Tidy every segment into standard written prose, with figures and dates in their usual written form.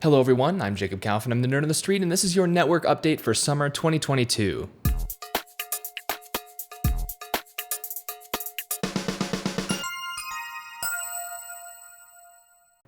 Hello everyone, I'm Jacob Kaufman, I'm the Nerd on the Street, and this is your network update for summer 2022.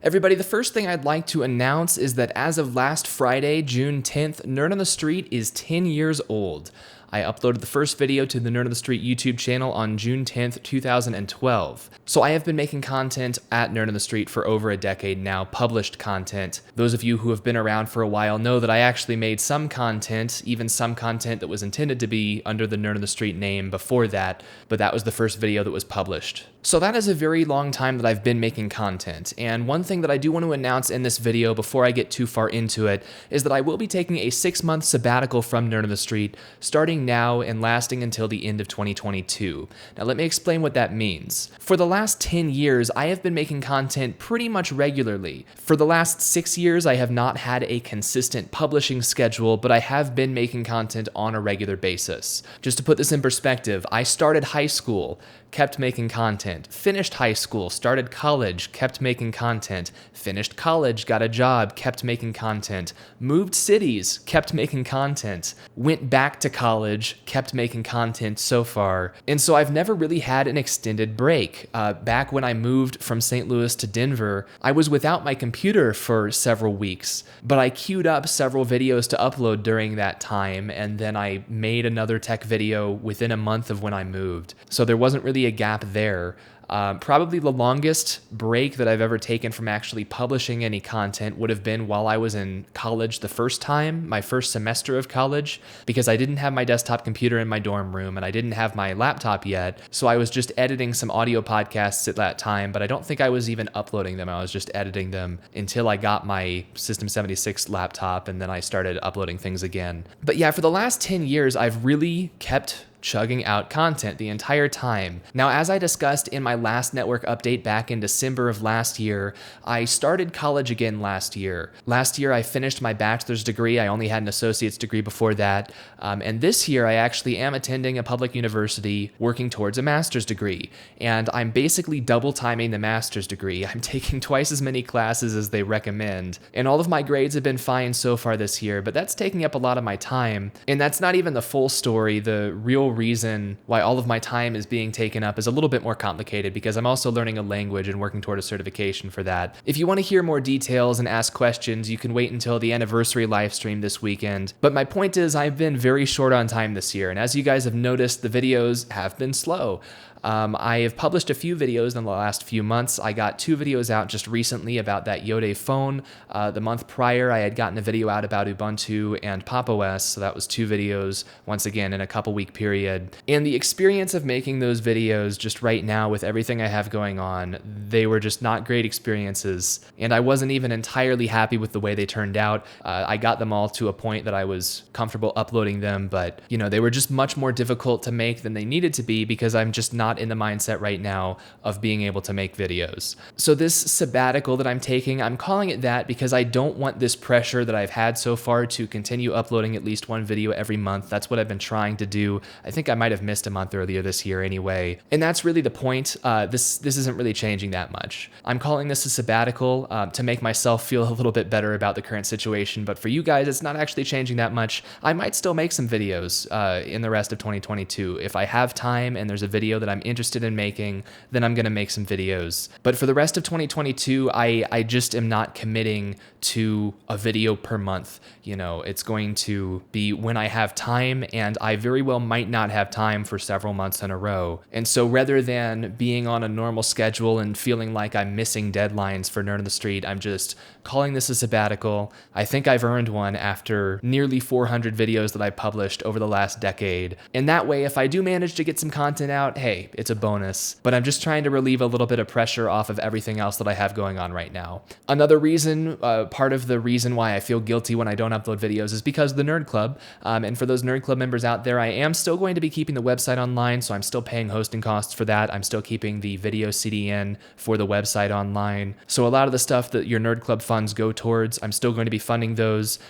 Everybody, the first thing I'd like to announce is that as of last Friday, June 10th, Nerd on the Street is 10 years old. I uploaded the first video to the Nerd on the Street YouTube channel on June 10th, 2012. So I have been making content at Nerd on the Street for over a decade now, published content. Those of you who have been around for a while know that I actually made some content, even some content that was intended to be under the Nerd on the Street name before that, but that was the first video that was published. So that is a very long time that I've been making content, and one thing that I do want to announce in this video before I get too far into it is that I will be taking a 6-month sabbatical from Nerd on the Street, starting now and lasting until the end of 2022. Now let me explain what that means. For the last 10 years, I have been making content pretty much regularly. For the last 6 years, I have not had a consistent publishing schedule, but I have been making content on a regular basis. Just to put this in perspective, I started high school, kept making content, finished high school, started college, kept making content, finished college, got a job, kept making content, moved cities, kept making content, went back to college, kept making content so far. And so I've never really had an extended break. Back when I moved from St. Louis to Denver, I was without my computer for several weeks, but I queued up several videos to upload during that time, and then I made another tech video within a month of when I moved. So there wasn't really a gap there. Probably the longest break that I've ever taken from actually publishing any content would have been while I was in college the first time, my first semester of college, because I didn't have my desktop computer in my dorm room and I didn't have my laptop yet, so I was just editing some audio podcasts at that time, but I don't think I was even uploading them. I was just editing them until I got my System 76 laptop, and then I started uploading things again. But yeah, for the last 10 years, I've really kept chugging out content the entire time. Now, as I discussed in my last network update back in December of last year, I started college again last year. Last year, I finished my bachelor's degree. I only had an associate's degree before that. And this year, I actually am attending a public university working towards a master's degree. And I'm basically double timing the master's degree. I'm taking twice as many classes as they recommend. And all of my grades have been fine so far this year, but that's taking up a lot of my time. And that's not even the full story. The real reason why all of my time is being taken up is a little bit more complicated, because I'm also learning a language and working toward a certification for that. If you want to hear more details and ask questions, you can wait until the anniversary live stream this weekend. But my point is, I've been very short on time this year, and as you guys have noticed, the videos have been slow. I have published a few videos in the last few months. I got 2 videos out just recently about that Yode phone. The month prior, I had gotten a video out about Ubuntu and Pop! OS, so that was 2 videos, once again, in a couple-week period. And the experience of making those videos just right now with everything I have going on, they were just not great experiences, and I wasn't even entirely happy with the way they turned out. I got them all to a point that I was comfortable uploading them, but, they were just much more difficult to make than they needed to be, because I'm just not in the mindset right now of being able to make videos. So this sabbatical that I'm taking, I'm calling it that because I don't want this pressure that I've had so far to continue uploading at least 1 video every month. That's what I've been trying to do. I think I might have missed a month earlier this year anyway. And that's really the point. This isn't really changing that much. I'm calling this a sabbatical to make myself feel a little bit better about the current situation, but for you guys, it's not actually changing that much. I might still make some videos in the rest of 2022. If I have time and there's a video that I'm interested in making, then I'm going to make some videos. But for the rest of 2022, I just am not committing to a video per month. It's going to be when I have time, and I very well might not have time for several months in a row. And so rather than being on a normal schedule and feeling like I'm missing deadlines for Nerd on the Street, I'm just calling this a sabbatical. I think I've earned one after nearly 400 videos that I published over the last decade. And that way, if I do manage to get some content out, hey, it's a bonus. But I'm just trying to relieve a little bit of pressure off of everything else that I have going on right now. Another reason, part of the reason why I feel guilty when I don't upload videos is because of the Nerd Club. And for those Nerd Club members out there, I am still going to be keeping the website online, so I'm still paying hosting costs for that. I'm still keeping the video CDN for the website online. So a lot of the stuff that your Nerd Club funds funds go towards. I'm still going to be funding those.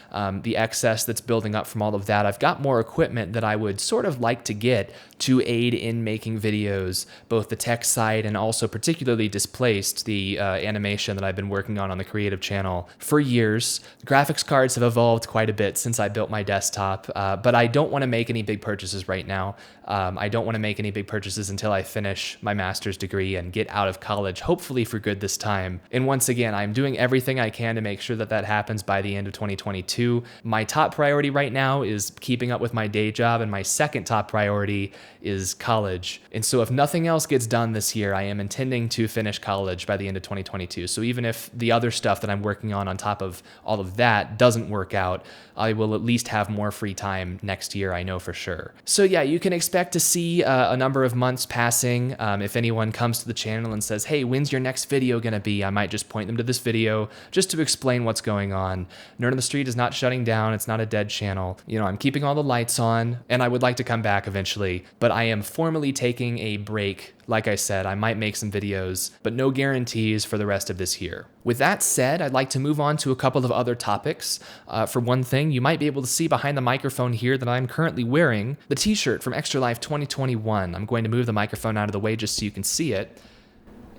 The excess that's building up from all of that, I've got more equipment that I would sort of like to get to aid in making videos, both the tech side and also particularly Displaced, the animation that I've been working on the creative channel for years. Graphics cards have evolved quite a bit since I built my desktop, but I don't want to make any big purchases right now. I don't want to make any big purchases until I finish my master's degree and get out of college, hopefully for good this time. And once again, I'm doing everything I can to make sure that that happens by the end of 2022. My top priority right now is keeping up with my day job, and my second top priority is college. And so if nothing else gets done this year, I am intending to finish college by the end of 2022. So even if the other stuff that I'm working on top of all of that doesn't work out, I will at least have more free time next year, I know for sure. So yeah, you can expect to see a number of months passing. If anyone comes to the channel and says, hey, when's your next video gonna be? I might just point them to this video just to explain what's going on. Nerd on the Street is not shutting down. It's not a dead channel. You know, I'm keeping all the lights on, and I would like to come back eventually, but I am formally taking a break. Like I said, I might make some videos, but no guarantees for the rest of this year. With that said, I'd like to move on to a couple of other topics. For one thing, you might be able to see behind the microphone here that I'm currently wearing the t-shirt from Extra Life 2021. I'm going to move the microphone out of the way just so you can see it.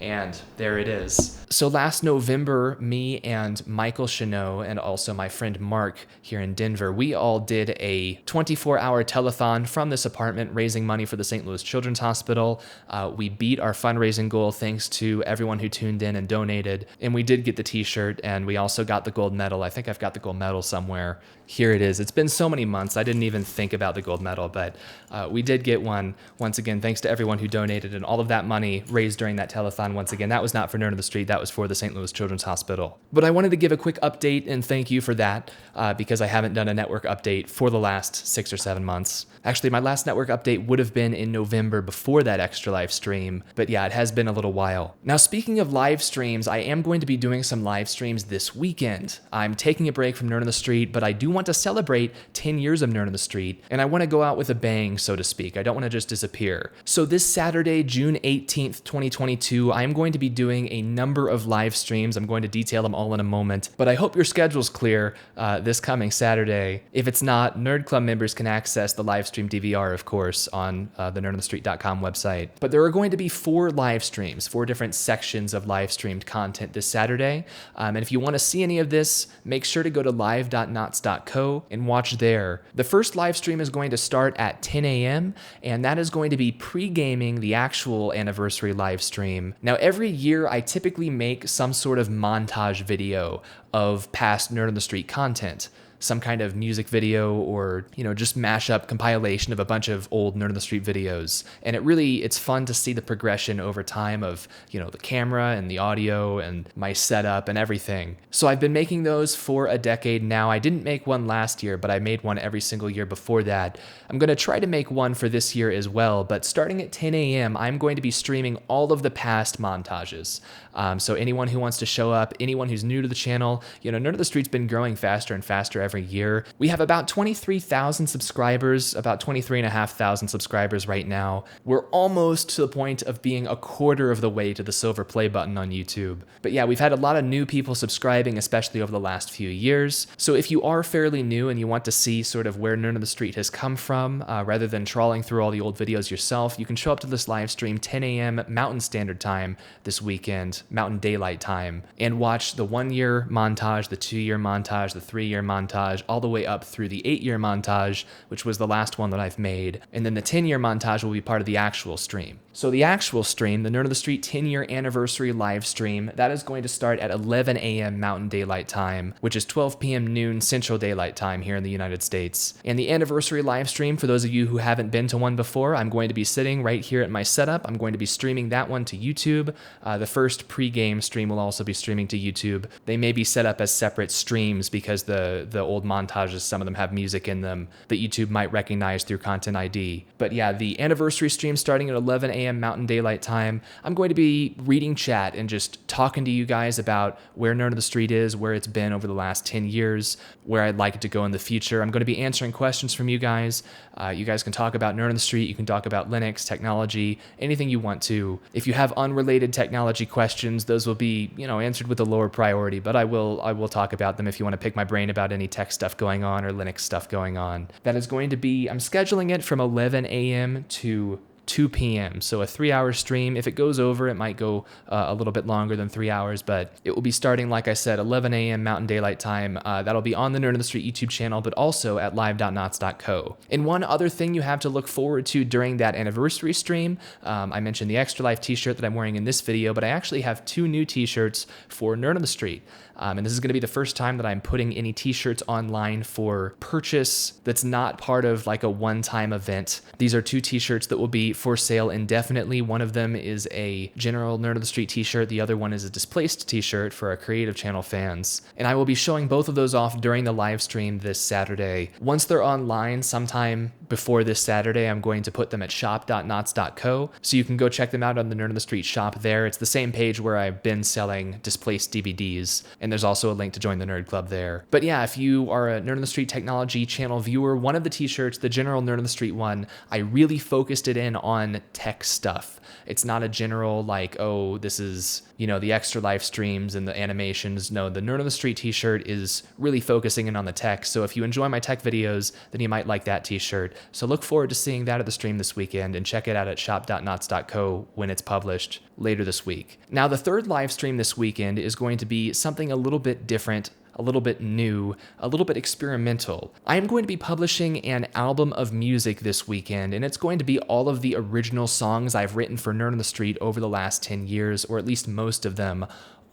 And there it is. So last November, me and Michael Chanot and also my friend Mark here in Denver, we all did a 24-hour telethon from this apartment raising money for the St. Louis Children's Hospital. We beat our fundraising goal thanks to everyone who tuned in and donated. And we did get the t-shirt, and we also got the gold medal. I think I've got the gold medal somewhere. Here it is. It's been so many months, I didn't even think about the gold medal, but we did get one. Once again, thanks to everyone who donated, and all of that money raised during that telethon. Once again, that was not for Nerd on the Street, that was for the St. Louis Children's Hospital. But I wanted to give a quick update and thank you for that, because I haven't done a network update for the last 6 or 7 months. Actually, my last network update would have been in November before that Extra Live stream, but yeah, it has been a little while. Now, speaking of live streams, I am going to be doing some live streams this weekend. I'm taking a break from Nerd on the Street, but I do want to celebrate 10 years of Nerd on the Street, and I want to go out with a bang, so to speak. I don't want to just disappear. So this Saturday, June 18th, 2022, I'm going to be doing a number of live streams. I'm going to detail them all in a moment, but I hope your schedule's clear this coming Saturday. If it's not, Nerd Club members can access the live stream DVR, of course, on the nerdonthestreet.com website. But there are going to be 4 live streams, 4 different sections of live streamed content this Saturday. And if you want to see any of this, make sure to go to live.nots.co and watch there. The first live stream is going to start at 10 a.m., and that is going to be pre-gaming the actual anniversary live stream. Now, every year I typically make some sort of montage video of past Nerd on the Street content. Some kind of music video or, you know, just mashup compilation of a bunch of old Nerd on the Street videos. And it's fun to see the progression over time of, you know, the camera and the audio and my setup and everything. So I've been making those for a decade now. I didn't make one last year, but I made one every single year before that. I'm going to try to make one for this year as well, but starting at 10 a.m., I'm going to be streaming all of the past montages. So anyone who wants to show up, anyone who's new to the channel, you know, Nerd on the Street's been growing faster and faster every year. We have about 23,000 subscribers, about 23,500 subscribers right now. We're almost to the point of being a quarter of the way to the silver play button on YouTube. But yeah, we've had a lot of new people subscribing, especially over the last few years. So if you are fairly new and you want to see sort of where Nerd on the Street has come from, rather than trawling through all the old videos yourself, you can show up to this live stream 10 a.m. Mountain Standard Time this weekend, Mountain Daylight Time, and watch the 1-year montage, the 2-year montage, the 3-year montage, all the way up through the 8-year montage, which was the last one that I've made. And then the 10-year montage will be part of the actual stream. So the actual stream, the Nerd on the Street 10-year anniversary live stream, that is going to start at 11 a.m. Mountain Daylight Time, which is 12 p.m. noon Central Daylight Time here in the United States. And the anniversary live stream, for those of you who haven't been to one before, I'm going to be sitting right here at my setup. I'm going to be streaming that one to YouTube. The first pre-game stream will also be streaming to YouTube. They may be set up as separate streams because the old montages. Some of them have music in them that YouTube might recognize through Content ID. But yeah, the anniversary stream starting at 11 a.m. Mountain Daylight Time. I'm going to be reading chat and just talking to you guys about where Nerd on the Street is, where it's been over the last 10 years, where I'd like it to go in the future. I'm going to be answering questions from you guys. You guys can talk about Nerd on the Street. You can talk about Linux, technology, anything you want to. If you have unrelated technology questions, those will be, answered with a lower priority, but I will talk about them if you want to pick my brain about any tech stuff going on or Linux stuff going on. That is going to be, I'm scheduling it from 11 a.m. to 2 p.m. So a 3-hour stream. If it goes over, it might go a little bit longer than 3 hours, but it will be starting, like I said, 11 a.m. Mountain Daylight Time. That'll be on the Nerd on the Street YouTube channel, but also at live.nots.co. And one other thing you have to look forward to during that anniversary stream, I mentioned the Extra Life t-shirt that I'm wearing in this video, but I actually have 2 new t-shirts for Nerd on the Street. And this is going to be the first time that I'm putting any t-shirts online for purchase that's not part of like a one-time event. These are 2 t-shirts that will be for sale indefinitely. One of them is a general Nerd on the Street t-shirt. The other one is a displaced t-shirt for our creative channel fans. And I will be showing both of those off during the live stream this Saturday. Once they're online sometime before this Saturday, I'm going to put them at shop.nots.co. So you can go check them out on the Nerd on the Street shop there. It's the same page where I've been selling displaced DVDs. And there's also a link to join the Nerd Club there. But yeah, if you are a Nerd on the Street technology channel viewer, one of the t-shirts, the general Nerd on the Street one, I really focused it in on tech stuff. It's not a general like, oh, this is, the Extra Life streams and the animations. No, the Nerd on the Street t-shirt is really focusing in on the tech. So if you enjoy my tech videos, then you might like that t-shirt. So look forward to seeing that at the stream this weekend, and check it out at shop.nots.co when it's published later this week. Now, the third live stream this weekend is going to be something a little bit different, a little bit new, a little bit experimental. I am going to be publishing an album of music this weekend, and it's going to be all of the original songs I've written for Nerd on the Street over the last 10 years, or at least most of them,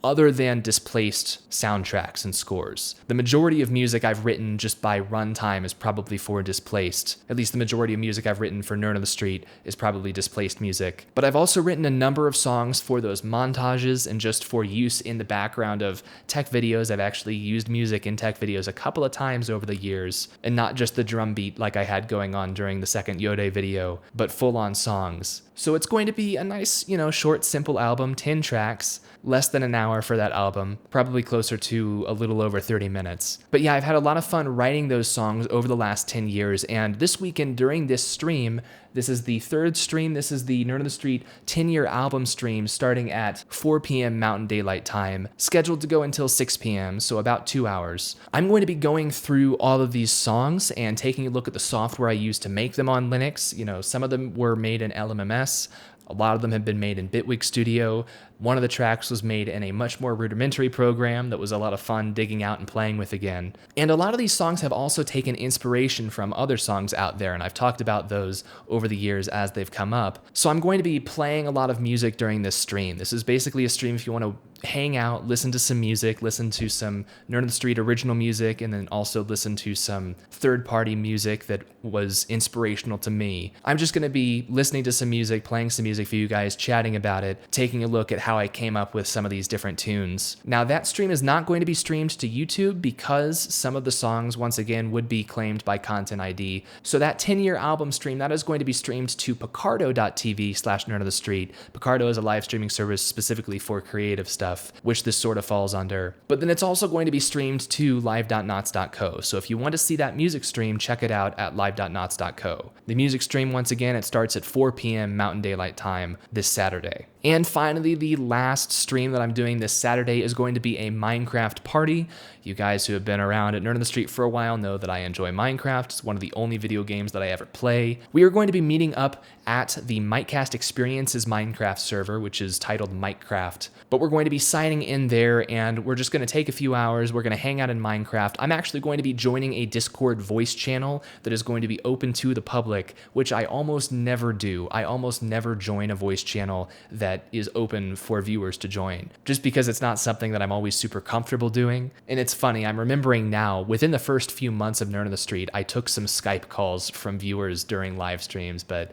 other than displaced soundtracks and scores. The majority of music I've written just by runtime is probably for displaced. At least the majority of music I've written for Nerd on the Street is probably displaced music. But I've also written a number of songs for those montages and just for use in the background of tech videos. I've actually used music in tech videos a couple of times over the years, and not just the drum beat like I had going on during the second Yode video, but full-on songs. So it's going to be a nice, short, simple album, 10 tracks, less than an hour for that album, probably closer to a little over 30 minutes. But yeah, I've had a lot of fun writing those songs over the last 10 years, and this weekend during this stream, this is the third stream, this is the Nerd on the Street 10-year album stream starting at 4 p.m. Mountain Daylight Time, scheduled to go until 6 p.m., so about 2 hours. I'm going to be going through all of these songs and taking a look at the software I used to make them on Linux. Some of them were made in LMMS, a lot of them have been made in Bitwig Studio. One of the tracks was made in a much more rudimentary program that was a lot of fun digging out and playing with again. And a lot of these songs have also taken inspiration from other songs out there, and I've talked about those over the years as they've come up. So I'm going to be playing a lot of music during this stream. This is basically a stream if you want to hang out, listen to some music, listen to some Nerd on the Street original music, and then also listen to some third-party music that was inspirational to me. I'm just going to be listening to some music, playing some music for you guys, chatting about it, taking a look at how I came up with some of these different tunes. Now, that stream is not going to be streamed to YouTube because some of the songs, once again, would be claimed by Content ID. So that 10-year album stream, that is going to be streamed to picardo.tv/Nerd on the Street. Picardo is a live streaming service specifically for creative stuff, which this sort of falls under. But then it's also going to be streamed to live.nots.co. So if you want to see that music stream, check it out at live.nots.co. The music stream, once again, it starts at 4 p.m. Mountain Daylight Time this Saturday. And finally, the last stream that I'm doing this Saturday is going to be a Minecraft party. You guys who have been around at Nerd on the Street for a while know that I enjoy Minecraft. It's one of the only video games that I ever play. We are going to be meeting up at the Micecast Experiences Minecraft server, which is titled Minecraft. But we're going to be signing in there, and we're just going to take a few hours. We're going to hang out in Minecraft. I'm actually going to be joining a Discord voice channel that is going to be open to the public, which I almost never do. I almost never join a voice channel that is open for viewers to join, just because it's not something that I'm always super comfortable doing. And it's funny, I'm remembering now, within the first few months of Nerd on the Street, I took some Skype calls from viewers during live streams, but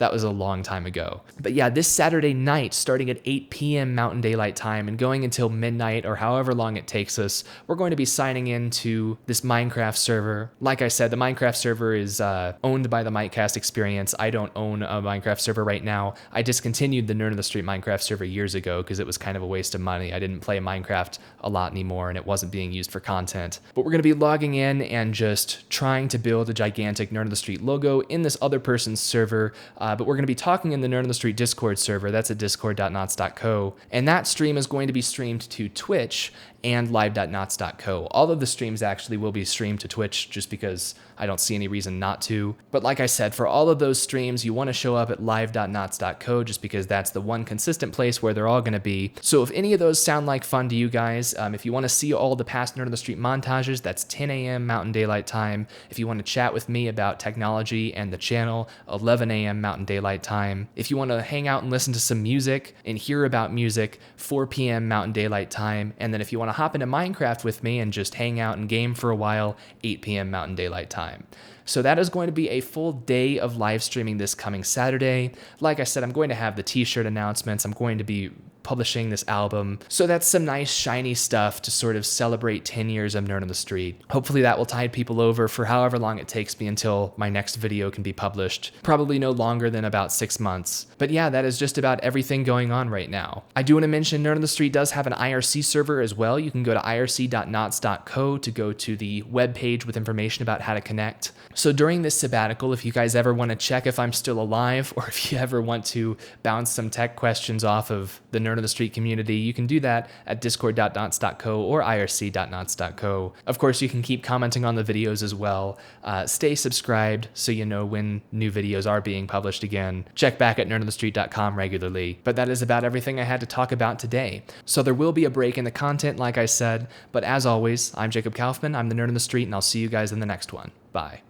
that was a long time ago. But yeah, this Saturday night, starting at 8 p.m. Mountain Daylight Time and going until midnight or however long it takes us, we're going to be signing into this Minecraft server. Like I said, the Minecraft server is owned by the Minecast Experience. I don't own a Minecraft server right now. I discontinued the Nerd on the Street Minecraft server years ago because it was kind of a waste of money. I didn't play Minecraft a lot anymore and it wasn't being used for content. But we're going to be logging in and just trying to build a gigantic Nerd on the Street logo in this other person's server. But we're going to be talking in the Nerd on the Street Discord server. That's at discord.nots.co. And that stream is going to be streamed to Twitch and live.nots.co. All of the streams actually will be streamed to Twitch just because I don't see any reason not to. But like I said, for all of those streams, you want to show up at live.nots.co just because that's the one consistent place where they're all going to be. So if any of those sound like fun to you guys, if you want to see all the past Nerd on the Street montages, that's 10 a.m. Mountain Daylight Time. If you want to chat with me about technology and the channel, 11 a.m. Mountain Daylight Time. If you want to hang out and listen to some music and hear about music, 4 p.m. Mountain Daylight Time. And then if you want to hop into Minecraft with me and just hang out and game for a while, 8 p.m. Mountain Daylight Time. So that is going to be a full day of live streaming this coming Saturday. Like I said, I'm going to have the t-shirt announcements. I'm going to be publishing this album. So that's some nice shiny stuff to sort of celebrate 10 years of Nerd on the Street. Hopefully that will tide people over for however long it takes me until my next video can be published. Probably no longer than about 6 months. But yeah, that is just about everything going on right now. I do want to mention Nerd on the Street does have an IRC server as well. You can go to irc.nots.co to go to the webpage with information about how to connect. So during this sabbatical, if you guys ever want to check if I'm still alive, or if you ever want to bounce some tech questions off of the Nerd on the Street community, you can do that at discord.nots.co or irc.nots.co. Of course, you can keep commenting on the videos as well. Stay subscribed so you know when new videos are being published again. Check back at nerdonthestreet.com regularly. But that is about everything I had to talk about today. So there will be a break in the content, like I said, but as always, I'm Jacob Kaufman, I'm the Nerd on the Street, and I'll see you guys in the next one. Bye.